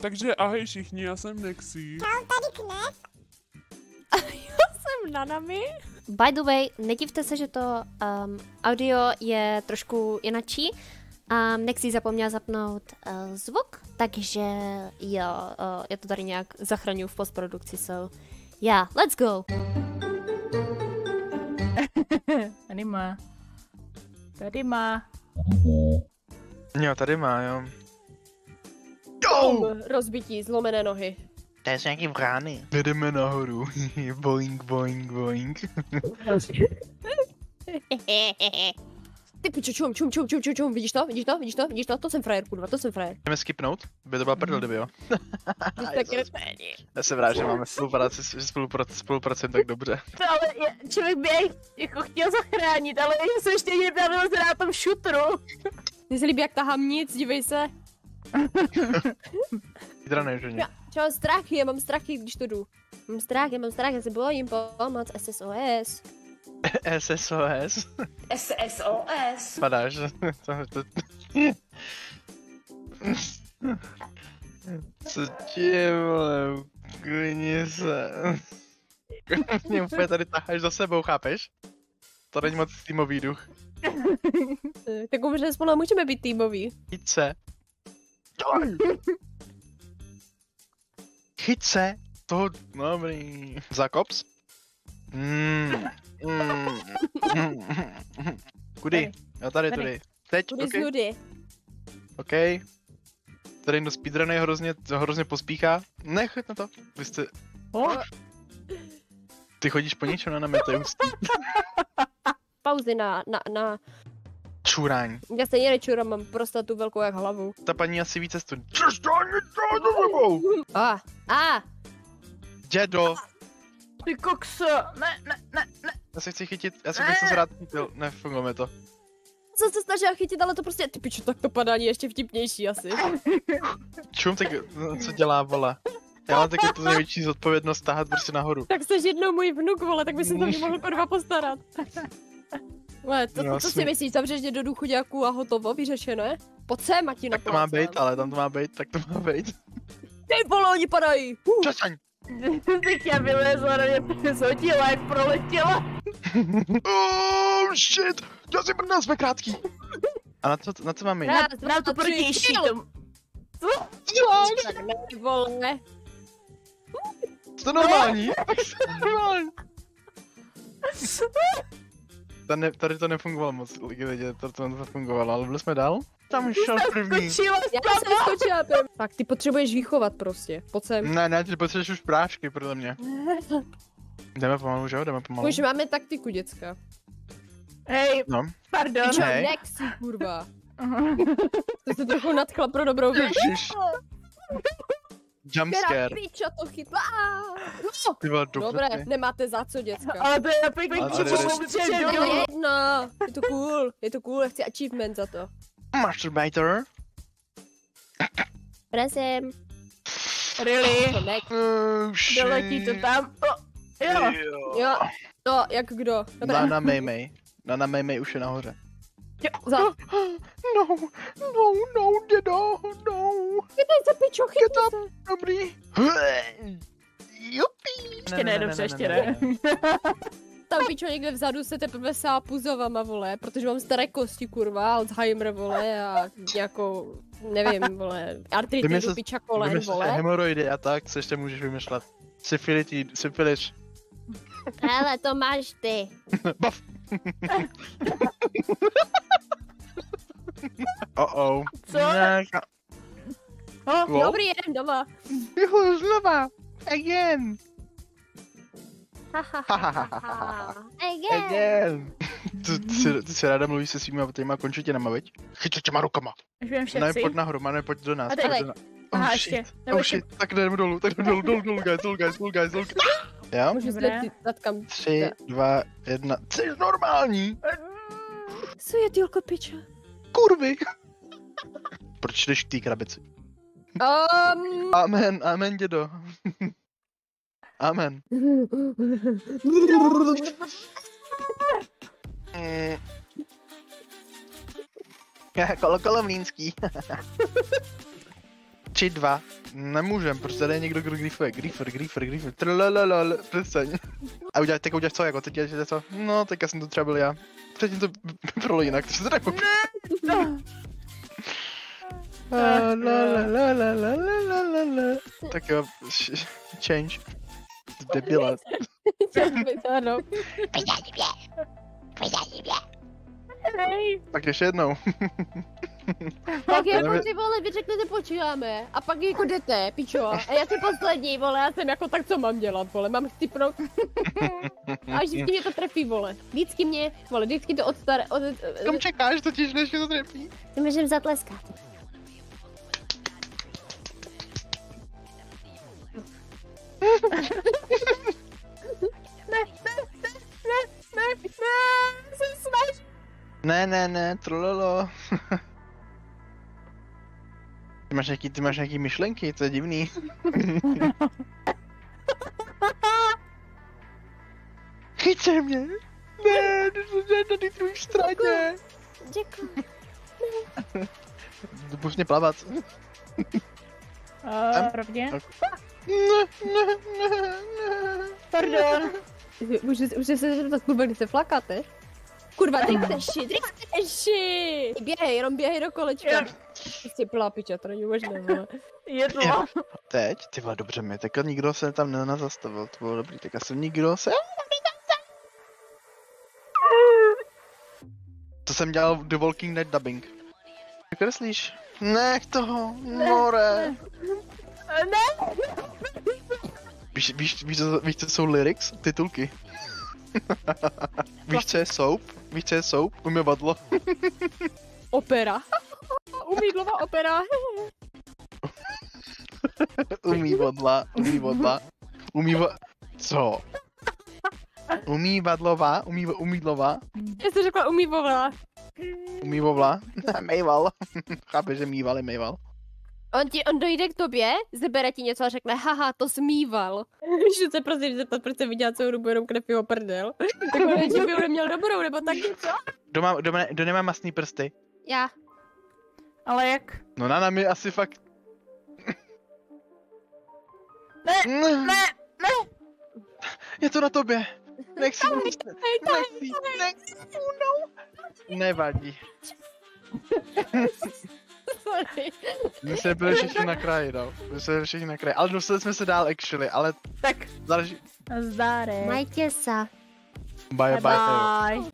Takže ahoj všichni, já jsem Nexy. Čau, tady Knef. Já jsem Nanami. By the way, nedivte se, že to audio je trošku jinačí. Nexy zapomněla zapnout zvuk, takže jo, já to tady nějak zachraňuji v postprodukci, so yeah, let's go! Tady má. Tady má. Jo, tady má, jo. Rozbití, zlomené nohy. To je nějaký vrány. Jedeme nahoru. Boing, boing, boing. Ty pičo, čum, vidíš to? To jsem frajer, kurva, to jsem frajer. Jdeme skipnout? By to byla prdel, kdyby jo. Tak kreténi. Já jsem rád, že máme spolupráci, že spolupracujeme tak dobře. Ale člověk by jej jako chtěl zachránit, ale já jsem ještě nebyl na tom šutru. Mně se líbí, jak tahám nic, dívej se. Jitra neženě. Já mám strachy, když to jdu. Mám strach, já se bojím pomoc, SSOS. SSOS? SSOS. Padáš. Co tě, vole, uklidni se. Mě úplně tady taháš za sebou, chápeš? To není moc týmový duch. Tak možná spolu můžeme být týmoví. Chyť se. Chyť se. Toho, dobrý. Zakops? Kudy? Jo, tady, tudy. Teď, Kudy z okay. nudy. OK. Tady do speedruny hrozně pospíchá. Nech na to. Vy jste... Ty chodíš po něčem na mě, to je hustý. Pauzy na... Čurání. Já stejně nečurám, mám prostatu velkou jak hlavu. Ta paní asi více studí. Přestaň to za sebou! Dědo! Ty kokso, ne. Já se chci chytit, já jsem se rád chytil, nefungovalo mi to. Jsem se snažila chytit, ale to prostě, ty piču, tak to padání je ještě vtipnější asi. Čum, tak co dělá, vole? Já mám taky tu největší zodpovědnost tahat prostě nahoru. Tak jsi jednou můj vnuk, vole, tak by se to mě mohl kurva postarat. Vole, co si myslíš, zavřeš mě do důchoďáků a hotovo, vyřešené? Pojď sem, Martin, tak to má být, ale tam to má být, tak to má být. Ty vole, oni padají! Přestaň! Teď já vylezla, na mě zhodila, jak proletěla. Oh shit! Já si brnil, jsme krátký. A na co máme jít? Na to protější. Tak ne, vole. To normální? Normální. Tady to nefungovalo moc, lidi, to nefungovalo, ale byli jsme dál? Tam šel první. Já jsem skočila. Tak ty potřebuješ výchovat prostě, pojď sem. Ne, ty potřebuješ už prášky, podle mě. Jdeme pomalu, že jo? Jdeme pomalu. Už máme taktiku, děcka. Hej, no. pardon. Čo, Nexy, kurva. Jsi se trochu nadchla pro dobrou věc. Jumpscare. Piča to chytla. Ty vole, dobré, nemáte za co, děcka. Ale to je napěkný No, je to cool, chci achievement za to. Masturbator. Presem. Really? Oh shit. Doletí to tam. Jo. No, jak kdo? Nana Meimei už je nahoře. No, dědo, no. chytej se, pičo, chytej se. Dobrý. Jupi. Ještě ne, dobře, ještě ne. Tam pičo někde vzadu se teprve sá puzovama, vole, protože mám staré kosti, kurva, Alzheimer, vole, a nějakou, nevím, vole, artritidu, piča kolen, vole. Hemoroidy a tak, co ještě můžeš vymýšlet. Syfilis. Hele, to máš ty. Baf. Oh. Co? Dobrý, jedem doma. Juhu, znova. Again. Again. Ty si ráda mluvíš se svýma těma končetinama, veď? Chyť to těma rukama. Už vím Ne, všetci. pojď nahoru, Mane, pojď do nás. A teď. Aha, Oh ještě. shit, tak jdeme dolů, guys. Jo? Můžu Dobré. slepit zadkam. 3, 2, 1, jsi normální? Co je, tylko, piča? Kurvy. Proč jdeš k té krabici? Amen, dědo. Amen. Kolomlínský. 3, 2. Nemůžem, protože tady je někdo, kdo griefuje. Griefer. Trlalalal, přestaň. A teďka uděláš co, jako teď děláš co? No, teďka jsem to třeba byl já. Předtím to bylo jinak, to se to nepočí. Tak jo, change. Debile. Ano. Tak ještě jednou. Tak jako ty vole, vy řeknete počítáme a pak jako jdete, pičo. A já jsem poslední, vole, já jsem jako tak co mám dělat, vole, mám chcipnout. A vždycky mě to trefí, vole. Vždycky mě, vole, vždycky to odstare. Tam čekáš totiž, než mě to trefí. Ty můžem zatleskat. Jsem smaž. Ne, trololo. Ty máš nějaký myšlenky, to je divný. Chyť se mě! Ne, jsi na té tvůj straně. Děkuji. Pušť mě plavat. Rovně. Ne. Pardon. Už se zeptat, kurva, kdy se flakáte? Kurva, drixeši! Běhej, jenom běhej do kolečka. Jsi plá piča, to není možné, vole. Je to. Jo. Teď? Ty vole, dobře mi, teďka nikdo se tam nezastavil, to bylo dobrý, teďka jsem nikdo se... To jsem dělal The Walking Dead dubbing. Kreslíš? Nech toho, more. Ne. Víš, co jsou lyrics? Titulky. Víš, co je soap? Víš, co je soap? Umyvadlo. Opera. Umídlová opera. Umývadla. Co? Umývadlová? Já jsem řekla umývová. Umývovla? Mejval. Chápeš, že mýval je mejval. On dojde k tobě, zebere ti něco a řekne, haha, to smíval. Když se prostě zeptat, proč se viděla celou dobu jenom krev jeho prdel. Tak on že by neměl dobrou, nebo tak něco. Kdo nemá masný prsty? Já. Ale jak? No na mi asi fakt... Ne. Je to na tobě. Nechci. Nevadí. Sorry. My jsme byli všichni na kraji, no. Ale dostali jsme se dál, actually, ale... Tak. Záleží... Zdárek. Majte se. Bye. Bye.